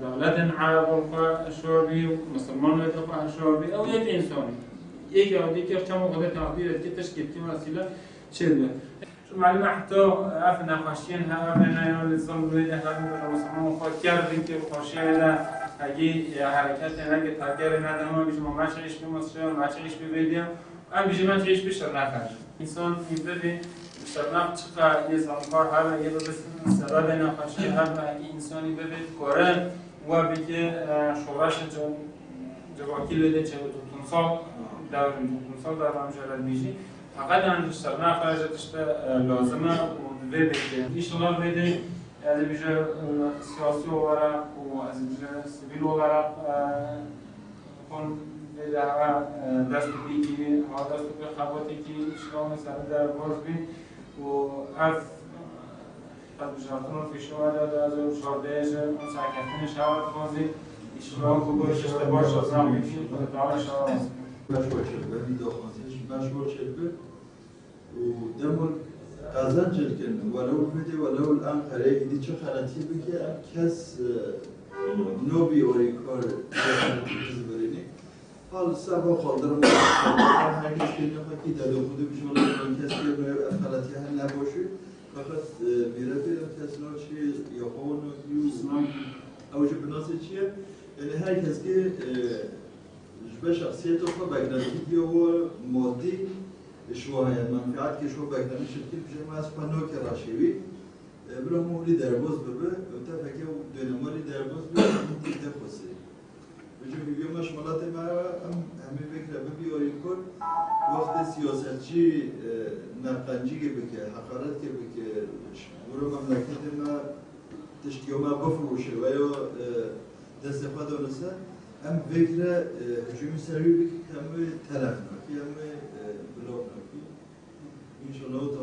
دولت عرب الشعبي ومسلمان ويدفع الشعبي أو يك إنساني يك أو ديك كم وقت تعبير كتشكيل كم وسيلة شدة معلومة حتى أفنى خشين ها أفنى يوم الزمن بيده هم مسلمان خود كردين که خشين اگه حرکت نگه تاگر ندارم بیشتر ما چیش به مصر ما چیش به ویدیو ام بیشتر ما چیش به شرنخش انسان می‌بینه شرنخ چقدر یه زمکار هر یه بس سبب نخشی هر انسانی ببید کاره و بیکه شورش جواکی لیده چه بود سال دارم جلد میشی فقط عند شرنخ خرجتش لازمه و ببید ایشالله بده از بیشتر سیاسی ورق و از بیشتر سیویل ورق کن به دست بیگی ها دست به خواهی که شلون سر در باز بی و اف قد بجاتون رو فیشو داد از شادهش اون سعکتین شهر بازی شلون کو باش اشتباه شد نمی‌کنی و دارش آواز مشروع شد ولی داخلش مشروع شد و دمون قازن جلکن ولو بده ولو الان قراره ایدی چه خلاتی بگه کس نوبی اوری کار خلاتی برینی حال سبا خالدرم هر کس که نخواهی داده خوده بشون اون کسی که خلاتی هل نباشه فقط میره بیرم کس نوچی یا خون یوزنام اوجه بناسه چیه یعنی هر کس که به شخصیت خود بگناتی و مادی شوهای منفعت که شو بگنامی شکل بشه ما از پنو که راشیوی برای مولی درباز ببه و تا فکر دنمالی درباز ببه این دیده خوصی بجو بیبیم مشمالات ما همه فکر ببیاریم کن وقت سیاستچی نقنجی که بکه حقارت که بکه برای مملکت ما تشکیه ما بفروشه و یا دست خود دانسته هم فکر هجومی سریع بکه که همه تلف ناکی همه بلاغ ناکی انشاءالله